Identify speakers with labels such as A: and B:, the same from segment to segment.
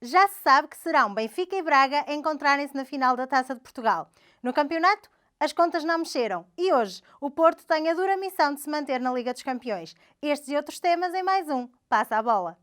A: Já se sabe que serão Benfica e Braga a encontrarem-se na final da Taça de Portugal. No campeonato, as contas não mexeram e hoje o Porto tem a dura missão de se manter na Liga dos Campeões. Estes e outros temas em mais um Passa a Bola.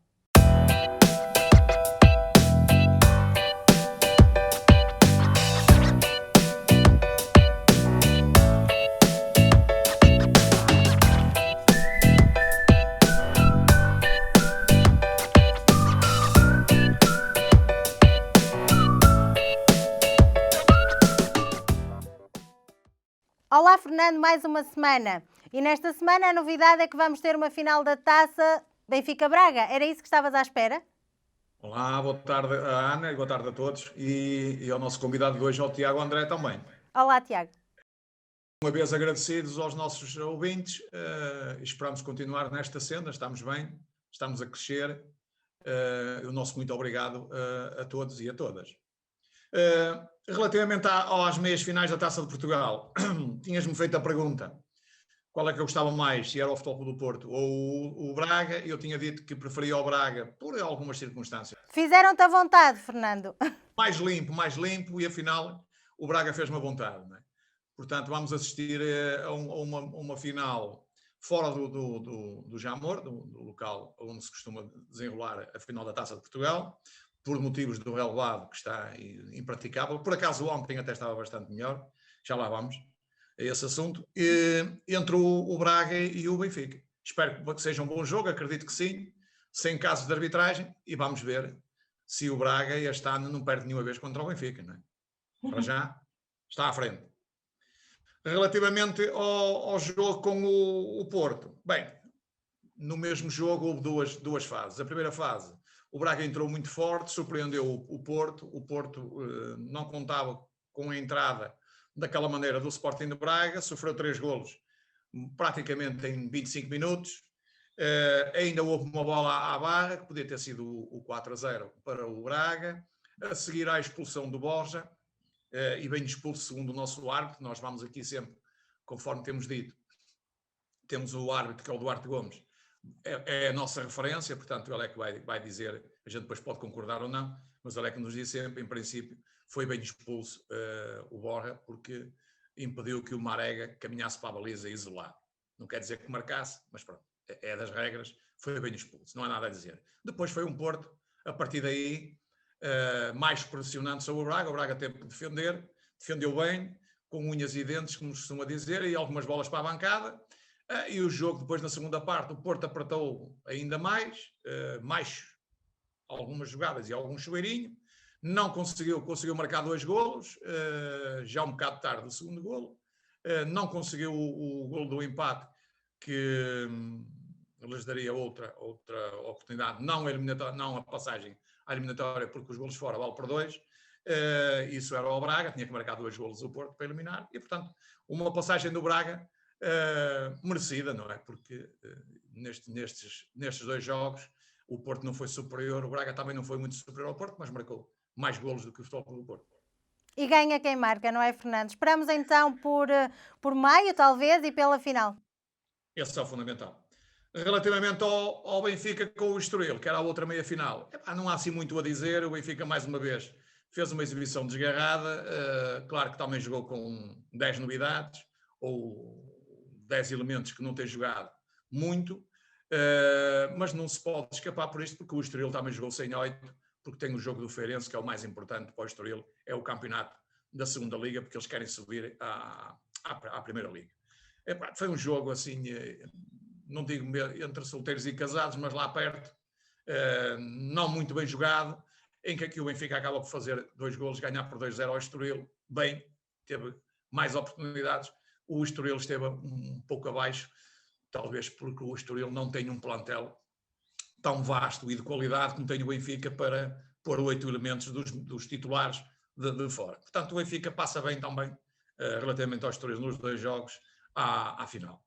A: Olá Fernando, mais uma semana. E nesta semana a novidade é que vamos ter uma final da Taça Benfica-Braga. Era isso que estavas à espera?
B: Olá, boa tarde a Ana e boa tarde a todos e ao nosso convidado de hoje, ao Tiago André também.
A: Olá Tiago.
B: Uma vez agradecidos aos nossos ouvintes, esperamos continuar nesta senda, estamos bem, estamos a crescer. O nosso muito obrigado a todos e a todas. Relativamente às meias finais da Taça de Portugal, tinhas-me feito a pergunta, qual é que eu gostava mais, se era o Futebol Clube do Porto ou o Braga, e eu tinha dito que preferia o Braga por algumas circunstâncias.
A: Fizeram-te à vontade, Fernando.
B: Mais limpo, e afinal o Braga fez-me à vontade, não é? Portanto, vamos assistir a uma final fora do Jamor, do local onde se costuma desenrolar a final da Taça de Portugal, por motivos do relevado que está impraticável. Por acaso ontem até estava bastante melhor, já lá vamos a esse assunto, entre o Braga e o Benfica. Espero que seja um bom jogo, acredito que sim, sem casos de arbitragem, e vamos ver se o Braga este ano não perde nenhuma vez contra o Benfica, não é? Para já está à frente. Relativamente ao jogo com o Porto, bem, no mesmo jogo houve duas fases. A primeira fase, o Braga entrou muito forte, surpreendeu o Porto. O Porto não contava com a entrada daquela maneira do Sporting de Braga, sofreu 3 golos praticamente em 25 minutos. Ainda houve uma bola à barra, que podia ter sido o 4-0 para o Braga. A seguir à expulsão do Borja, e bem expulso segundo o nosso árbitro. Nós vamos aqui sempre, conforme temos dito, temos o árbitro que é o Duarte Gomes, é a nossa referência, portanto ele é que vai dizer, a gente depois pode concordar ou não, mas ele é que nos diz sempre, em princípio, foi bem expulso o Borja, porque impediu que o Marega caminhasse para a baliza isolado. Não quer dizer que marcasse, mas pronto, é das regras, foi bem expulso, não há nada a dizer. Depois foi um Porto, a partir daí, mais pressionante sobre o Braga teve que defendeu bem, com unhas e dentes, como se costuma dizer, e algumas bolas para a bancada, e o jogo depois na segunda parte, o Porto apertou ainda mais algumas jogadas e algum chuveirinho, não conseguiu marcar 2 golos, já um bocado tarde o segundo golo, não conseguiu o golo do empate, que lhes daria outra oportunidade, não a passagem à eliminatória, porque os golos fora vale por 2. Isso era o Braga, tinha que marcar 2 golos o Porto para eliminar, e portanto uma passagem do Braga merecida, não é? Porque nestes 2 jogos o Porto não foi superior, o Braga também não foi muito superior ao Porto, mas marcou mais golos do que o Futebol Clube do Porto.
A: E ganha quem marca, não é, Fernando? Esperamos então por maio, talvez, e pela final.
B: Esse é o fundamental. Relativamente ao Benfica com o Estoril, que era a outra meia-final, não há assim muito a dizer. O Benfica, mais uma vez, fez uma exibição desgarrada. Claro que também jogou com 10 novidades, ou 10 elementos que não tem jogado muito, mas não se pode escapar por isto, porque o Estoril também jogou sem 8, porque tem o jogo do Feirense, que é o mais importante para o Estoril, é o campeonato da segunda Liga, porque eles querem subir à primeira Liga. Foi um jogo assim, não digo entre solteiros e casados, mas lá perto, não muito bem jogado, em que aqui o Benfica acaba por fazer 2 golos, ganhar por 2-0 ao Estoril, bem, teve mais oportunidades. O Estoril esteve um pouco abaixo, talvez porque o Estoril não tem um plantel tão vasto e de qualidade como tem o Benfica para pôr 8 elementos dos titulares de fora. Portanto, o Benfica passa bem também, relativamente ao Estoril, nos 2 jogos à final.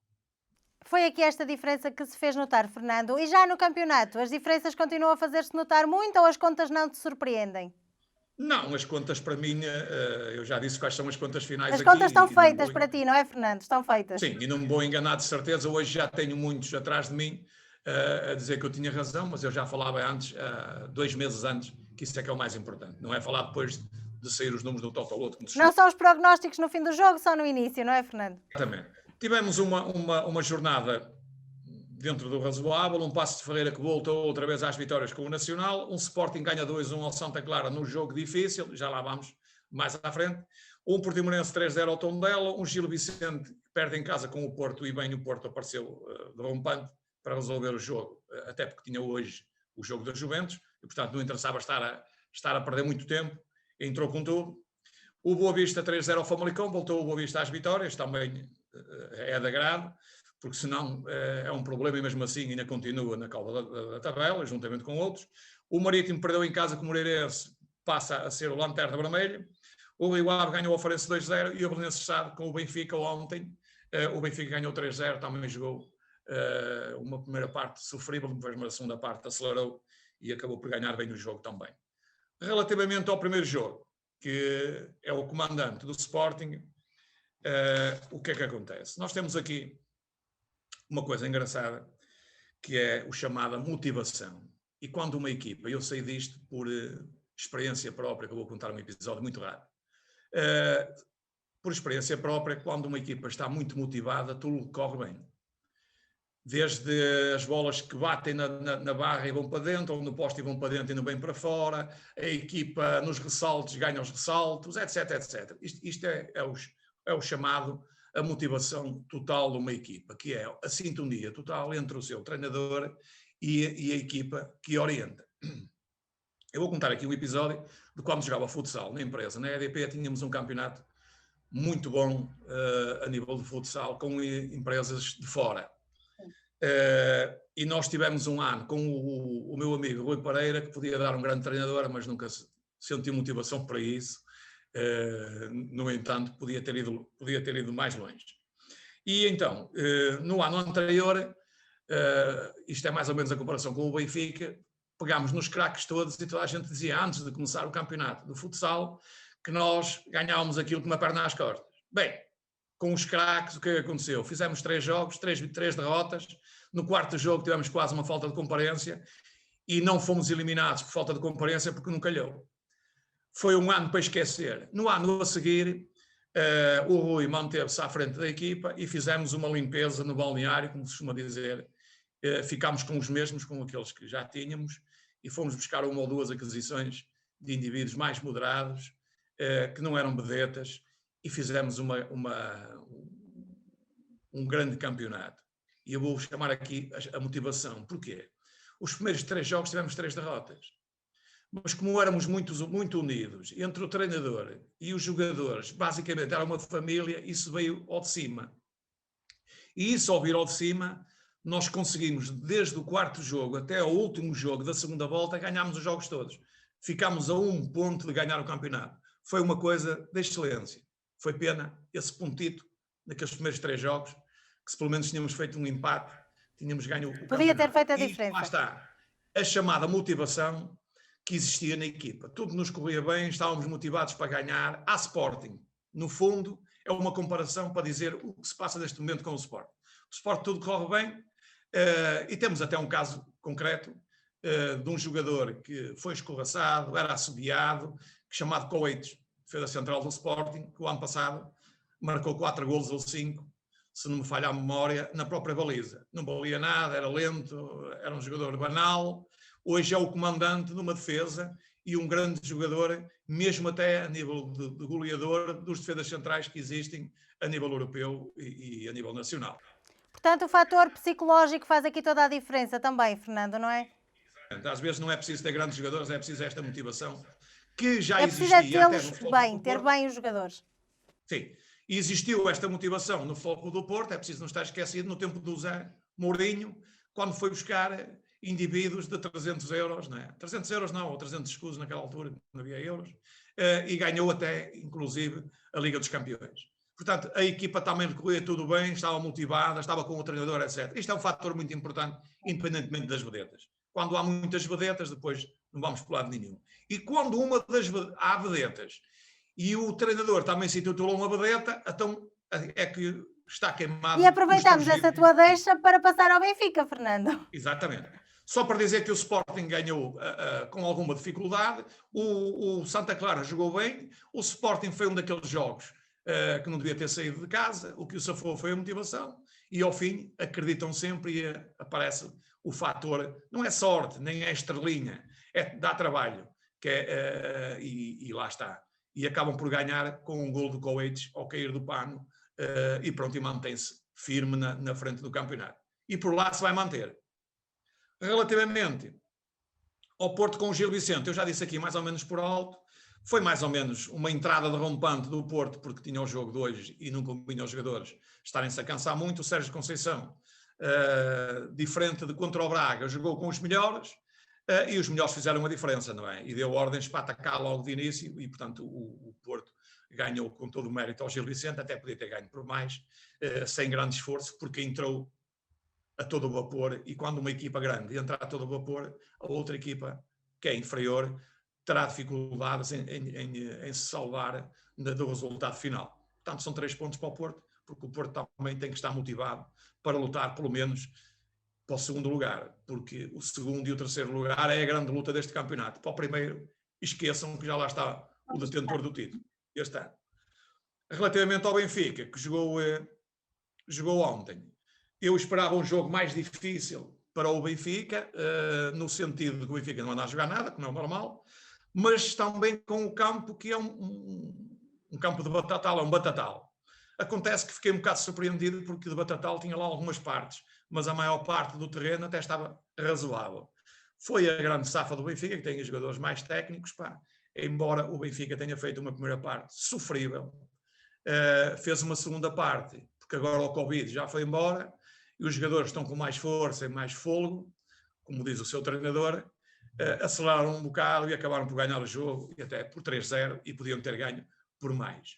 A: Foi aqui esta diferença que se fez notar, Fernando. E já no campeonato, as diferenças continuam a fazer-se notar muito ou as contas não te surpreendem?
B: Não, as contas para mim, eu já disse quais são as contas finais
A: As
B: aqui.
A: contas estão feitas para ti, não é, Fernando? Estão feitas.
B: Sim, e não me vou enganar de certeza. Hoje já tenho muitos atrás de mim a dizer que eu tinha razão, mas eu já falava antes, 2 meses antes, que isso é que é o mais importante. Não é falar depois de sair os números do Totoloto.
A: Não são os prognósticos no fim do jogo, só no início, não é, Fernando?
B: Exatamente. Tivemos uma jornada dentro do razoável, um Paços de Ferreira que voltou outra vez às vitórias com o Nacional, um Sporting ganha 2-1 ao Santa Clara no jogo difícil, já lá vamos mais à frente, um Portimonense 3-0 ao Tondela, um Gil Vicente que perde em casa com o Porto, e bem o Porto apareceu derrompante para resolver o jogo, até porque tinha hoje o jogo da Juventus, e portanto não interessava estar a perder muito tempo, entrou com tudo. O Boa Vista 3-0 ao Famalicão, voltou o Boa Vista às vitórias, também é de agrado, porque senão é um problema e mesmo assim ainda continua na cauda da tabela, juntamente com outros. O Marítimo perdeu em casa com o Moreirense, passa a ser o Lanterna Vermelha. O Rio Ave ganhou o Farense 2-0 e o Belenenses sabe com o Benfica ontem. O Benfica ganhou 3-0, também jogou uma primeira parte sofrível, depois uma segunda parte acelerou e acabou por ganhar bem o jogo também. Relativamente ao primeiro jogo, que é o comandante do Sporting, o que é que acontece? Nós temos aqui uma coisa engraçada, que é o chamada motivação. E quando uma equipa, eu sei disto por experiência própria, que eu vou contar um episódio muito rápido, por experiência própria, quando uma equipa está muito motivada, tudo corre bem. Desde as bolas que batem na barra e vão para dentro, ou no poste e vão para dentro e não vêm para fora, a equipa nos ressaltos ganha os ressaltos, etc, etc. Isto é o chamado a motivação total de uma equipa, que é a sintonia total entre o seu treinador e a equipa que orienta. Eu vou contar aqui um episódio de quando jogava futsal na empresa. Na EDP tínhamos um campeonato muito bom a nível de futsal com empresas de fora. E nós tivemos um ano com o meu amigo Rui Pereira, que podia dar um grande treinador, mas nunca sentiu motivação para isso. No entanto, podia ter ido mais longe. E então, no ano anterior, isto é mais ou menos a comparação com o Benfica, pegámos nos craques todos e toda a gente dizia, antes de começar o campeonato do futsal, que nós ganhávamos aquilo com uma perna às costas. Bem, com os craques, o que aconteceu? Fizemos 3 jogos, 3 derrotas. No quarto jogo tivemos quase uma falta de comparência e não fomos eliminados por falta de comparência porque não calhou. Foi um ano para esquecer. No ano a seguir, o Rui manteve-se à frente da equipa e fizemos uma limpeza no balneário, como se costuma dizer. Ficámos com os mesmos, com aqueles que já tínhamos, e fomos buscar 1 ou 2 aquisições de indivíduos mais moderados, que não eram vedetas, e fizemos um grande campeonato. E eu vou chamar aqui a motivação. Porquê? Os primeiros 3 jogos tivemos 3 derrotas. Mas como éramos muito unidos, entre o treinador e os jogadores, basicamente era uma família, isso veio ao de cima. E isso ao vir ao de cima, nós conseguimos, desde o quarto jogo até ao último jogo da segunda volta, ganhámos os jogos todos. Ficámos a 1 ponto de ganhar o campeonato. Foi uma coisa de excelência. Foi pena esse pontito naqueles primeiros 3 jogos, que se pelo menos tínhamos feito um empate, tínhamos ganho o campeonato.
A: Podia ter feito a diferença.
B: E lá está, a chamada motivação que existia na equipa. Tudo nos corria bem, estávamos motivados para ganhar. A Sporting, no fundo, é uma comparação para dizer o que se passa neste momento com o Sporting. O Sporting tudo corre bem, e temos até um caso concreto de um jogador que foi escorraçado, era assobiado, chamado Coites, defesa central do Sporting, que o ano passado marcou 4 golos ou 5, se não me falha a memória, na própria baliza. Não valia nada, era lento, era um jogador banal. Hoje é o comandante de uma defesa e um grande jogador, mesmo até a nível de goleador dos defesas centrais que existem a nível europeu e a nível nacional.
A: Portanto, o fator psicológico faz aqui toda a diferença também, Fernando, não é?
B: Às vezes não é preciso ter grandes jogadores, é preciso esta motivação que já
A: existia. É preciso tê-los bem, ter bem os jogadores.
B: Sim, e existiu esta motivação no Foco do Porto, é preciso não estar esquecido, no tempo do Zé Mourinho, quando foi buscar indivíduos de 300 euros, não é? 300 euros não, ou 300 escudos naquela altura, não havia euros, e ganhou até, inclusive, a Liga dos Campeões. Portanto, a equipa também corria tudo bem, estava motivada, estava com o treinador, etc. Isto é um fator muito importante, independentemente das vedetas. Quando há muitas vedetas, depois não vamos por lado nenhum. E quando há vedetas e o treinador também se intitulou uma vedeta, então é que está queimado.
A: E aproveitamos essa tua deixa para passar ao Benfica, Fernando.
B: Exatamente. Só para dizer que o Sporting ganhou com alguma dificuldade, o Santa Clara jogou bem, o Sporting foi um daqueles jogos que não devia ter saído de casa, o que o safou foi a motivação, e ao fim acreditam sempre e aparece o fator, não é sorte, nem é estrelinha, dá trabalho, e lá está. E acabam por ganhar com um gol do Coates ao cair do pano, e pronto, e mantém-se firme na frente do campeonato. E por lá se vai manter. Relativamente ao Porto com o Gil Vicente, eu já disse aqui mais ou menos por alto, foi mais ou menos uma entrada derrompante do Porto, porque tinha o jogo de hoje e não convinha aos jogadores estarem-se a cansar muito. O Sérgio Conceição, diferente de contra o Braga, jogou com os melhores, e os melhores fizeram a diferença, não é? E deu ordens para atacar logo de início, e portanto o Porto ganhou com todo o mérito ao Gil Vicente, até podia ter ganho por mais, sem grande esforço, porque entrou a todo vapor, e quando uma equipa grande entra a todo vapor, a outra equipa, que é inferior, terá dificuldades em se salvar do resultado final. Portanto, são 3 pontos para o Porto, porque o Porto também tem que estar motivado para lutar, pelo menos, para o segundo lugar, porque o segundo e o terceiro lugar é a grande luta deste campeonato. Para o primeiro, esqueçam que já lá está o detentor do título este ano. Relativamente ao Benfica, que jogou ontem, eu esperava um jogo mais difícil para o Benfica, no sentido de que o Benfica não anda a jogar nada, como é o normal, mas também com o campo, que é um campo de batatal, é um batatal. Acontece que fiquei um bocado surpreendido, porque de batatal tinha lá algumas partes, mas a maior parte do terreno até estava razoável. Foi a grande safa do Benfica, que tem os jogadores mais técnicos, pá. Embora o Benfica tenha feito uma primeira parte sofrível, fez uma segunda parte, porque agora o Covid já foi embora, e os jogadores estão com mais força e mais fôlego, como diz o seu treinador, aceleraram um bocado e acabaram por ganhar o jogo, e até por 3-0, e podiam ter ganho por mais.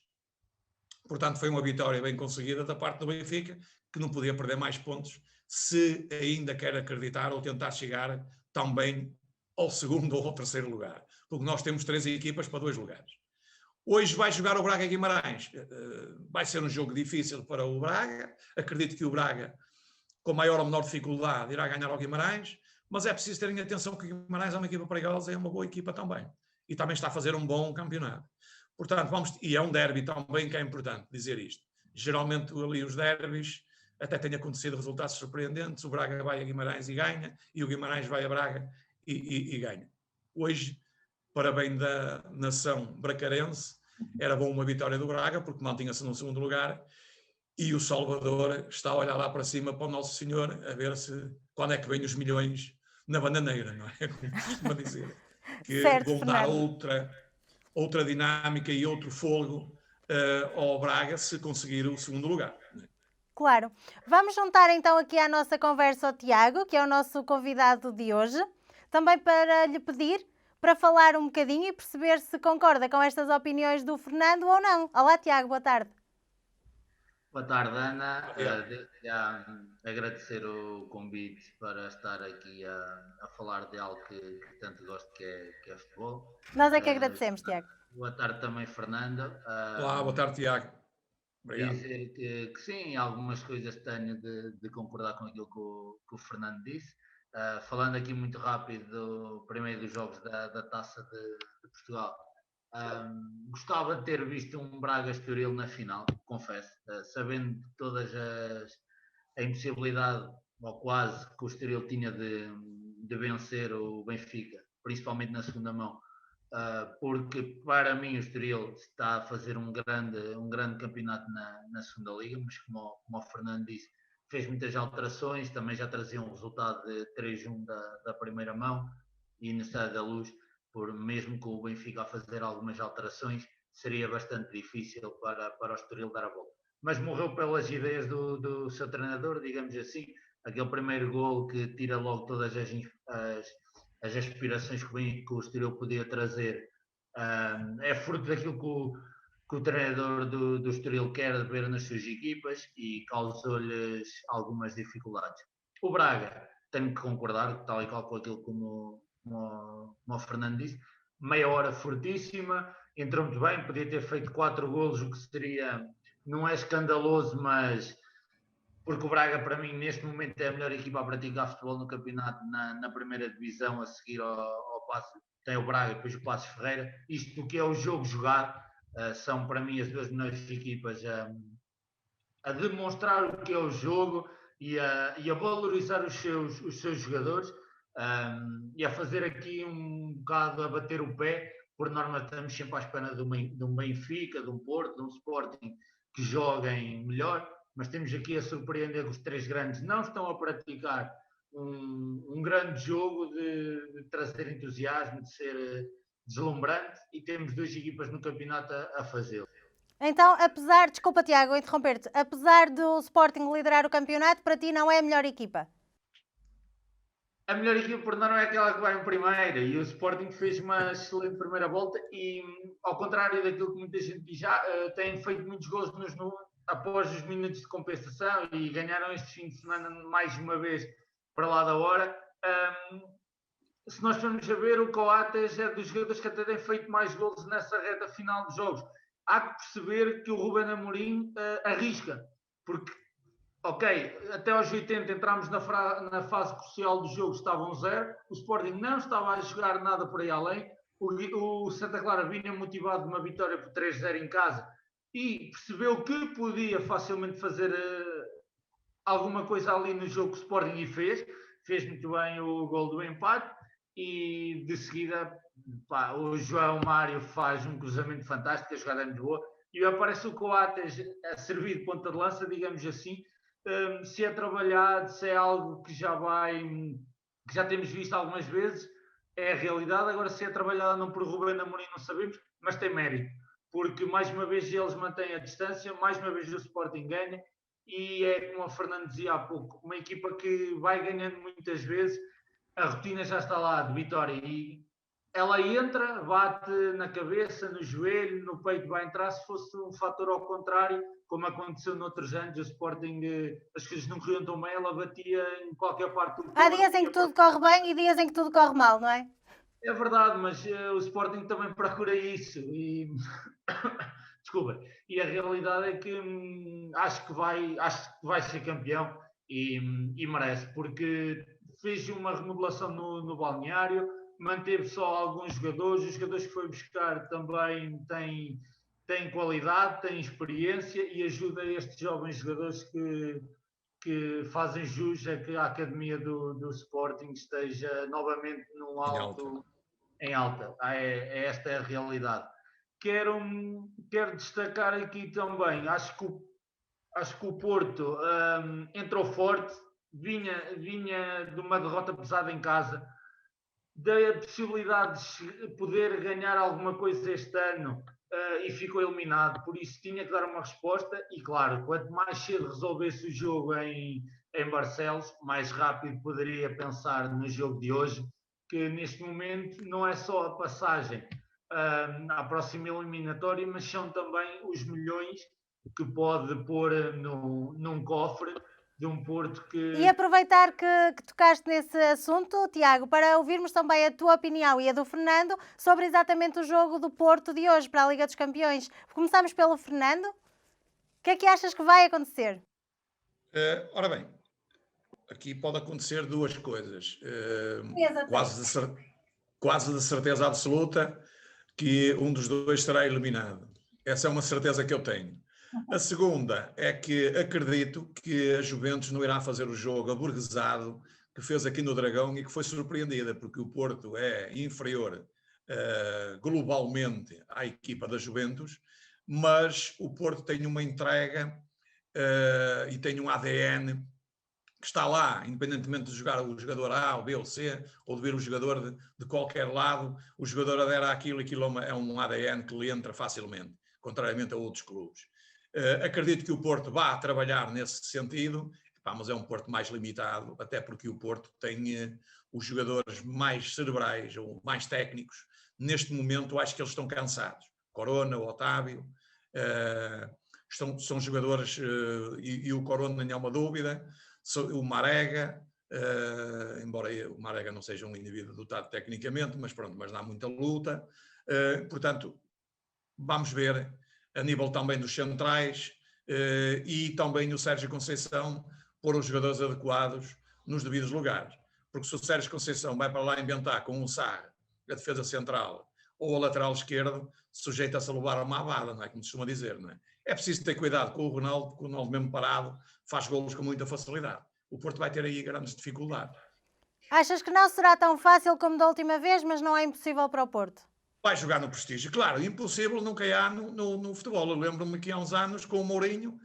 B: Portanto, foi uma vitória bem conseguida da parte do Benfica, que não podia perder mais pontos, se ainda quer acreditar ou tentar chegar também ao segundo ou ao terceiro lugar, porque nós temos 3 equipas para 2 lugares. Hoje vai jogar o Braga Guimarães, vai ser um jogo difícil para o Braga, acredito que o Braga, com maior ou menor dificuldade, irá ganhar ao Guimarães, mas é preciso terem atenção que o Guimarães é uma equipa perigosa e é uma boa equipa também, e também está a fazer um bom campeonato. Portanto, e é um derby também, que é importante dizer isto. Geralmente ali os derbys até têm acontecido resultados surpreendentes, o Braga vai a Guimarães e ganha, e o Guimarães vai a Braga e ganha. Hoje, para bem da nação bracarense, era bom uma vitória do Braga, porque mantinha-se no segundo lugar, e o Salvador está a olhar lá para cima para o Nosso Senhor, a ver se quando é que vêm os milhões na bananeira, não é? Como costuma dizer. Que
A: Certo,
B: vão dar
A: Fernando.
B: outra dinâmica e outro fôlego ao Braga, se conseguir o segundo lugar.
A: Claro. Vamos juntar então aqui à nossa conversa o Tiago, que é o nosso convidado de hoje, também para lhe pedir para falar um bocadinho e perceber se concorda com estas opiniões do Fernando ou não. Olá, Tiago, boa tarde.
C: Boa tarde, Ana. Desde já agradecer o convite para estar aqui a falar de algo que tanto gosto, que é futebol.
A: Nós é que agradecemos, Tiago.
C: Boa tarde também, Fernando.
B: Olá, boa tarde, Tiago. Obrigado.
C: Dizer que sim, algumas coisas tenho de concordar com aquilo que o Fernando disse. Falando aqui muito rápido do primeiro dos jogos da Taça de Portugal. Gostava de ter visto um Braga Estoril na final, confesso, sabendo todas a impossibilidade, ou quase, que o Estoril tinha de vencer o Benfica, principalmente na segunda mão, porque para mim o Estoril está a fazer um grande campeonato na segunda liga, mas como o Fernando disse, fez muitas alterações, também já trazia um resultado de 3-1 da primeira mão, e no Estádio da Luz, mesmo com o Benfica a fazer algumas alterações, seria bastante difícil para o Estoril dar a volta. Mas morreu pelas ideias do seu treinador, digamos assim, aquele primeiro gol que tira logo todas as aspirações que o Estoril podia trazer, é fruto daquilo que o treinador do Estoril quer ver nas suas equipas, e causou-lhes algumas dificuldades. O Braga, tenho que concordar, tal e qual com aquilo como o Fernando disse, meia hora fortíssima, entrou muito bem, podia ter feito 4 golos, o que seria, não é escandaloso, mas porque o Braga, para mim, neste momento é a melhor equipa a praticar futebol no campeonato, na primeira divisão, a seguir ao Paços. Tem o Braga e depois o Paços Ferreira. Isto do que é o jogo jogado, são para mim as duas melhores equipas a demonstrar o que é o jogo e a valorizar os seus jogadores, e a fazer aqui um bocado a bater o pé. Por norma estamos sempre à espera de um Benfica, de um Porto, de um Sporting que joguem melhor, mas temos aqui a surpreender que os três grandes não estão a praticar um grande jogo de trazer entusiasmo, de ser deslumbrante, e temos duas equipas no campeonato a fazê-lo.
A: Então, desculpa Tiago, vou interromper-te, apesar do Sporting liderar o campeonato, para ti não é a melhor equipa?
C: A melhor equipa por não é aquela que vai em primeira, e o Sporting fez uma excelente primeira volta e, ao contrário daquilo que muita gente diz, já tem feito muitos gols após os minutos de compensação e ganharam este fim de semana mais uma vez para lá da hora. Se nós formos a ver, o Coates é dos jogadores que até tem feito mais gols nessa reta final de jogos. Há que perceber que o Ruben Amorim arrisca, porque, ok, até aos 80 entramos na fase crucial do jogo, estavam 0, o Sporting não estava a jogar nada por aí além, o Santa Clara vinha motivado de uma vitória por 3-0 em casa e percebeu que podia facilmente fazer alguma coisa ali no jogo que o Sporting fez muito bem o gol do empate, e de seguida o João Mário faz um cruzamento fantástico, a jogada é muito boa, e aparece o Coates a servir de ponta de lança, digamos assim. Se é trabalhado, se é algo que já temos visto algumas vezes, é a realidade. Agora, se é trabalhado não por Ruben Amorim, não sabemos, mas tem mérito, porque mais uma vez eles mantêm a distância, mais uma vez o Sporting ganha, e é como o Fernando dizia há pouco, uma equipa que vai ganhando muitas vezes, a rotina já está lá de vitória, e ela entra, bate na cabeça, no joelho, no peito vai entrar. Se fosse um fator ao contrário, como aconteceu noutros anos, o Sporting, as coisas não corriam tão bem, ela batia em qualquer parte do corpo.
A: Há dias em que tudo corre bem e dias em que tudo corre mal, não é?
C: É verdade, mas o Sporting também procura isso. Desculpa. E a realidade é que acho que vai ser campeão e merece, porque fez uma remodelação no balneário, manteve só alguns jogadores, os jogadores que foi buscar também têm qualidade, têm experiência, e ajuda estes jovens jogadores que fazem jus a que a academia do Sporting esteja novamente em alta. Esta é a realidade. Quero destacar aqui também, acho que o Porto entrou forte, vinha de uma derrota pesada em casa, da possibilidade de poder ganhar alguma coisa este ano, e ficou eliminado, por isso tinha que dar uma resposta. E claro, quanto mais cedo resolvesse o jogo em Barcelos, mais rápido poderia pensar no jogo de hoje, que neste momento não é só a passagem à próxima eliminatória, mas são também os milhões que pode pôr num cofre de um Porto que...
A: E aproveitar que tocaste nesse assunto, Tiago, para ouvirmos também a tua opinião e a do Fernando sobre exatamente o jogo do Porto de hoje para a Liga dos Campeões. Começamos pelo Fernando. O que é que achas que vai acontecer?
B: Ora bem, aqui pode acontecer duas coisas. Quase de certeza absoluta que um dos dois será eliminado. Essa é uma certeza que eu tenho. A segunda é que acredito que a Juventus não irá fazer o jogo aburguesado que fez aqui no Dragão e que foi surpreendida, porque o Porto é inferior globalmente à equipa da Juventus, mas o Porto tem uma entrega e tem um ADN que está lá, independentemente de jogar o jogador A, ou B ou C, ou de ver o jogador de qualquer lado, o jogador adera àquilo e aquilo é um ADN que lhe entra facilmente, contrariamente a outros clubes. Acredito que o Porto vá trabalhar nesse sentido, mas é um Porto mais limitado, até porque o Porto tem os jogadores mais cerebrais ou mais técnicos. Neste momento, acho que eles estão cansados. Corona, o Otávio, são jogadores, e o Corona nem há uma dúvida, o Marega, embora o Marega não seja um indivíduo dotado tecnicamente, mas pronto, mas dá muita luta. Portanto, vamos ver, a nível também dos centrais, e também o Sérgio Conceição pôr os jogadores adequados nos devidos lugares. Porque se o Sérgio Conceição vai para lá inventar com o Sarra, a defesa central, ou a lateral esquerdo, sujeita-se a levar uma avada, não é? Como se costuma dizer, não é? É preciso ter cuidado com o Ronaldo, porque o Ronaldo mesmo parado faz golos com muita facilidade. O Porto vai ter aí grandes dificuldades.
A: Achas que não será tão fácil como da última vez, mas não é impossível para o Porto?
B: Vai jogar no prestígio. Claro, impossível nunca há no futebol. Eu lembro-me que há uns anos, com o Mourinho,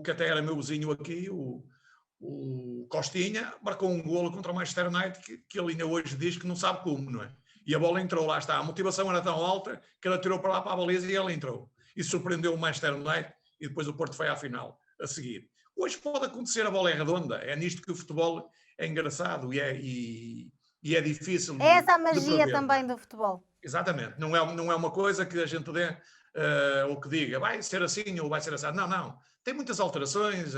B: que até era meu vizinho aqui, o Costinha, marcou um golo contra o Manchester United que ele ainda hoje diz que não sabe como, não é? E a bola entrou, lá está. A motivação era tão alta que ele atirou para lá para a baliza e ela entrou. E surpreendeu o Manchester United e depois o Porto foi à final a seguir. Hoje pode acontecer, a bola é redonda. É nisto que o futebol é engraçado e é difícil.
A: É essa a magia também do futebol.
B: Exatamente. Não é uma coisa que a gente dê ou que diga vai ser assim ou vai ser assim. Não, não. Tem muitas alterações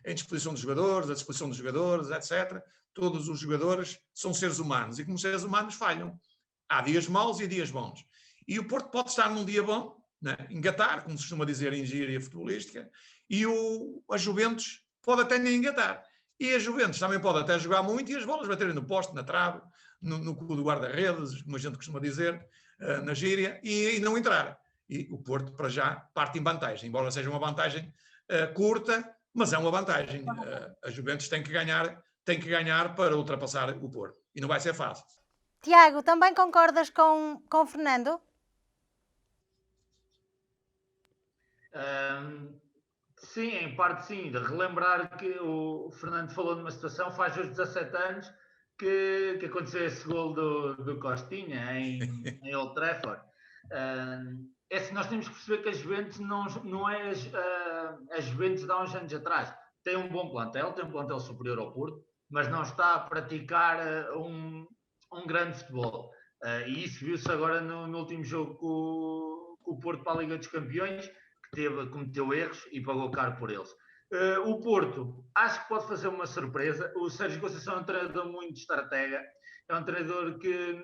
B: em disposição dos jogadores, a disposição dos jogadores, etc. Todos os jogadores são seres humanos e como seres humanos falham. Há dias maus e dias bons. E o Porto pode estar num dia bom, né? Engatar, como se costuma dizer em gíria futebolística, e a Juventus pode até nem engatar. E a Juventus também pode até jogar muito e as bolas baterem no poste, na trave, no cu do guarda-redes, como a gente costuma dizer, na gíria, e não entrar. E o Porto, para já, parte em vantagem, embora seja uma vantagem curta, mas é uma vantagem. A Juventus tem que ganhar para ultrapassar o Porto. E não vai ser fácil.
A: Tiago, também concordas com o Fernando?
C: Sim, em parte sim. De relembrar que o Fernando falou de uma situação, faz os 17 anos que aconteceu esse gol do Costinha em Old Trafford. É assim, nós temos que perceber que a Juventus não é a Juventus de há uns anos atrás. Tem um bom plantel, tem um plantel superior ao Porto, mas não está a praticar um grande futebol. E isso viu-se agora no último jogo com o Porto para a Liga dos Campeões, que cometeu erros e pagou caro por eles. O Porto, acho que pode fazer uma surpresa. O Sérgio Conceição é um treinador muito estratega. É um treinador que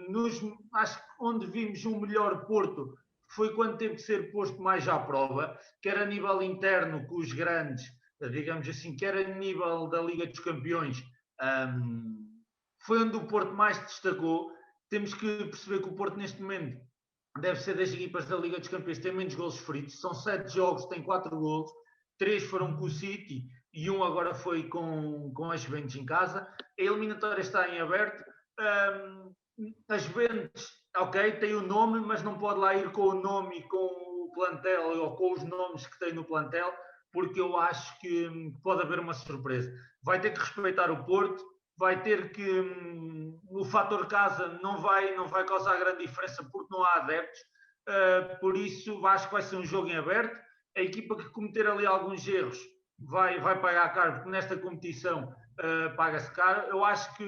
C: acho que onde vimos um melhor Porto foi quando teve que ser posto mais à prova, quer a nível interno com os grandes, digamos assim, quer a nível da Liga dos Campeões. Foi onde o Porto mais destacou. Temos que perceber que o Porto neste momento deve ser das equipas da Liga dos Campeões, tem menos golos feridos, são 7 jogos, tem 4 golos, 3 foram com o City e 1 agora foi com a Juventus em casa. A eliminatória está em aberto. A Juventus, ok, tem o nome, mas não pode lá ir com o nome e com o plantel ou com os nomes que tem no plantel, porque eu acho que pode haver uma surpresa. Vai ter que respeitar o Porto, vai ter que o fator casa não vai causar grande diferença porque não há adeptos, por isso acho que vai ser um jogo em aberto. A equipa que cometer ali alguns erros vai pagar caro, porque nesta competição paga-se caro. Eu acho que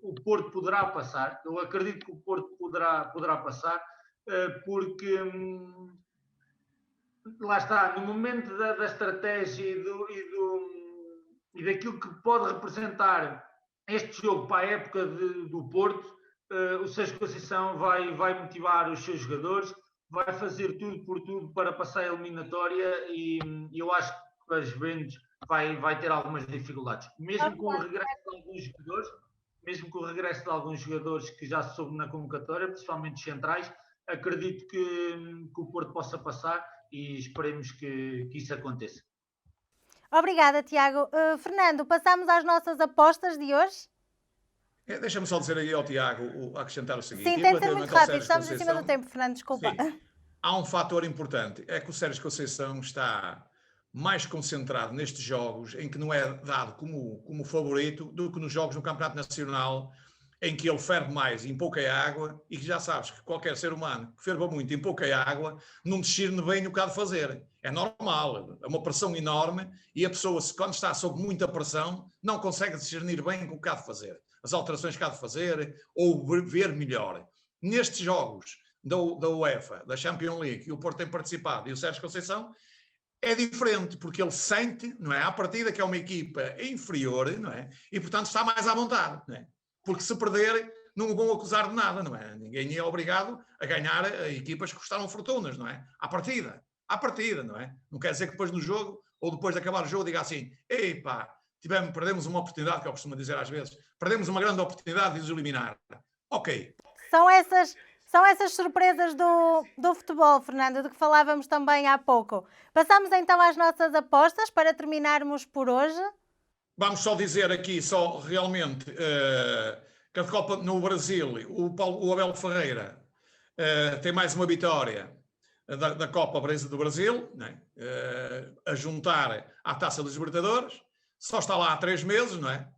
C: o Porto poderá passar, eu acredito que o Porto poderá passar, porque lá está, no momento da estratégia e daquilo que pode representar este jogo para a época do Porto, o Sérgio Conceição vai motivar os seus jogadores, vai fazer tudo por tudo para passar a eliminatória e eu acho que a Juventus vai ter algumas dificuldades. Mesmo com o regresso de alguns jogadores que já se soube na convocatória, principalmente os centrais, acredito que o Porto possa passar e esperemos que isso aconteça.
A: Obrigada, Tiago. Fernando, passamos às nossas apostas de hoje?
B: Deixa-me só dizer aí ao Tiago, acrescentar o seguinte.
A: Sim, tem de ser muito rápido, estamos em cima do tempo, Fernando, desculpa.
B: Sim, há um fator importante, é que o Sérgio Conceição está mais concentrado nestes jogos, em que não é dado como favorito, do que nos jogos no Campeonato Nacional, em que ele ferve mais em pouca água, e que já sabes que qualquer ser humano que ferva muito em pouca água, não discerne bem o que há de fazer. É normal, é uma pressão enorme, e a pessoa, quando está sob muita pressão, não consegue discernir bem o que há de fazer. As alterações que há de fazer, ou ver melhor. Nestes jogos da UEFA, da Champions League, que o Porto tem participado, e o Sérgio Conceição, é diferente, porque ele sente, não é, à partida que é uma equipa inferior, não é? E, portanto, está mais à vontade, não é? Porque se perder, não o vão acusar de nada, não é? Ninguém é obrigado a ganhar a equipas que custaram fortunas, não é? À partida. à partida, não é? Não quer dizer que depois no jogo, ou depois de acabar o jogo, diga assim, epá, perdemos uma oportunidade, que eu costumo dizer às vezes, perdemos uma grande oportunidade de os eliminar. Ok.
A: São essas surpresas do futebol, Fernando, do que falávamos também há pouco. Passamos então às nossas apostas para terminarmos por hoje.
B: Vamos só dizer aqui, só realmente, que a Copa no Brasil, o Abel Ferreira tem mais uma vitória da Copa do Brasil, né? A juntar à Taça dos Libertadores. Só está lá há 3 meses, não é?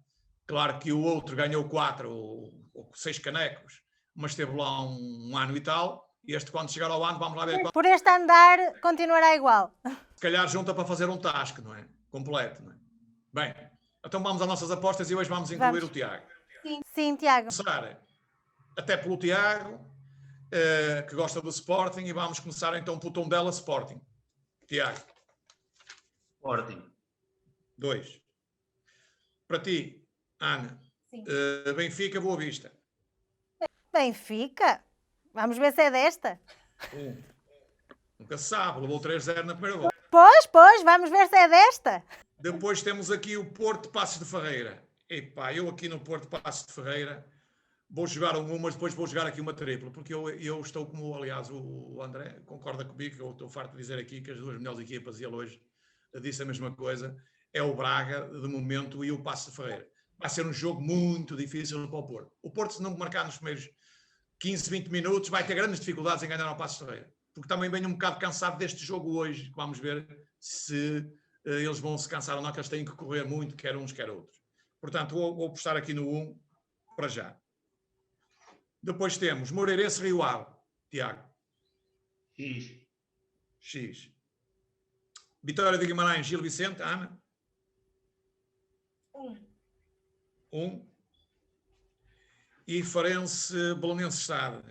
B: Claro que o outro ganhou 4 ou 6 canecos, mas esteve lá um ano e tal. E este, quando chegar ao ano, vamos lá ver.
A: Por este andar, continuará igual.
B: Se calhar junta para fazer um tasco, não é? Completo, não é? Bem, então vamos às nossas apostas e hoje vamos incluir o Tiago.
A: Sim, Tiago.
B: Começar até pelo Tiago, que gosta do Sporting, e vamos começar então pelo Tondela Sporting. Tiago.
C: Sporting.
B: 2. Para ti, Ana. Benfica, Boa Vista.
A: Benfica? Vamos ver se é desta.
B: 1. Nunca se sabe, levou 3-0 na primeira volta.
A: Pois, vamos ver se é desta.
B: Depois temos aqui o Porto Passos de Ferreira. Epá, eu aqui no Porto Passos de Ferreira vou jogar mas depois vou jogar aqui uma tripla, porque eu estou como, aliás, o André concorda comigo, que eu estou farto de dizer aqui que as duas melhores equipas, e ele hoje disse a mesma coisa, é o Braga, de momento, e o Passos de Ferreira. Vai ser um jogo muito difícil para o Porto. O Porto, se não marcar nos primeiros 15, 20 minutos, vai ter grandes dificuldades em ganhar ao Passos de Ferreira. Porque também venho um bocado cansado deste jogo hoje, que vamos ver se eles vão se cansar ou não, que eles têm que correr muito, quer uns, quer outros. Portanto, vou apostar aqui no 1 para já. Depois temos Moreirense Rio Ave. Tiago. X. Vitória de Guimarães, Gil Vicente. Ana. 1. E Farense Belenenses Stade.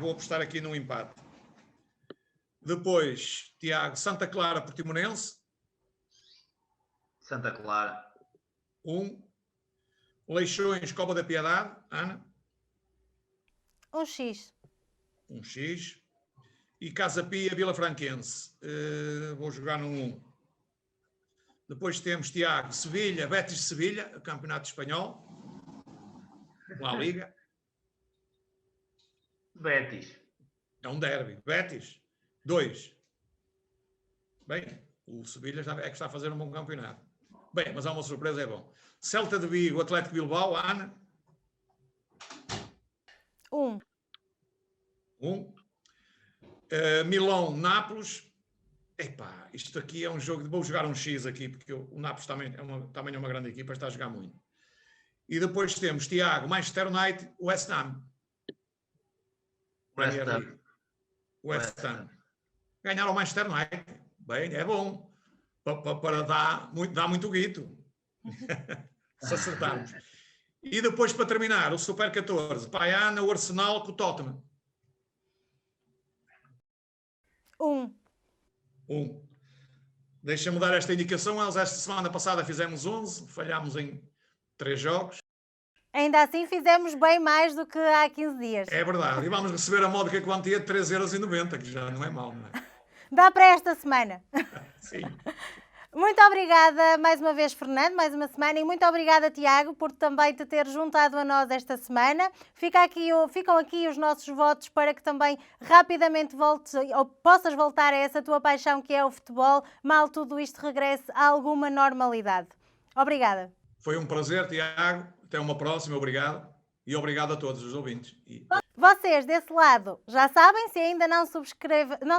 B: Vou apostar aqui no empate. Depois, Tiago, Santa Clara Portimonense.
C: Santa Clara.
B: 1. Leixões Cova da Piedade. Ana.
A: 1 X.
B: 1 X. E Casa Pia Vila Franquense. Vou jogar no 1. Depois temos, Tiago, Sevilha, Betis de Sevilha, Campeonato Espanhol. La Liga.
C: Betis.
B: É um derby. Betis. 2. Bem, o Sevilha é que está a fazer um bom campeonato. Bem, mas há uma surpresa, é bom. Celta de Vigo, Atlético Bilbao. Ana.
A: 1.
B: 1. Milão, Nápoles. Epá, isto aqui é um jogo. Vou jogar um X aqui, porque o Nápoles também é uma grande equipa, está a jogar muito. E depois temos, Tiago, Manchester United, West Ham. West Ham. Ganharam o Manchester United. Bem, é bom. Para dar muito guito. Se acertarmos. E depois, para terminar, o Super 14. Paiana, o Arsenal com o Tottenham.
A: 1.
B: Deixa-me dar esta indicação. Nós esta semana passada fizemos 11. Falhámos em 3 jogos.
A: Ainda assim fizemos bem mais do que há 15 dias.
B: É verdade. E vamos receber a módica quantia de 3,90€, que já não é mau, não é?
A: Dá para esta semana.
B: Sim.
A: Muito obrigada mais uma vez, Fernando, mais uma semana, e muito obrigada, Tiago, por também te ter juntado a nós esta semana. Ficam aqui os nossos votos para que também rapidamente possas voltar a essa tua paixão que é o futebol, mal tudo isto regresse a alguma normalidade. Obrigada.
B: Foi um prazer, Tiago. Até uma próxima. Obrigado. E obrigado a todos os ouvintes.
A: Vocês, desse lado, já sabem, se ainda não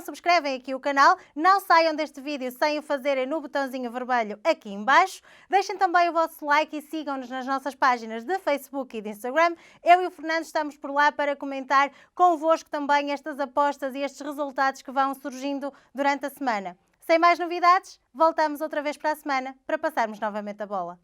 A: subscrevem aqui o canal, não saiam deste vídeo sem o fazerem no botãozinho vermelho aqui em baixo. Deixem também o vosso like e sigam-nos nas nossas páginas de Facebook e de Instagram. Eu e o Fernando estamos por lá para comentar convosco também estas apostas e estes resultados que vão surgindo durante a semana. Sem mais novidades, voltamos outra vez para a semana para passarmos novamente a bola.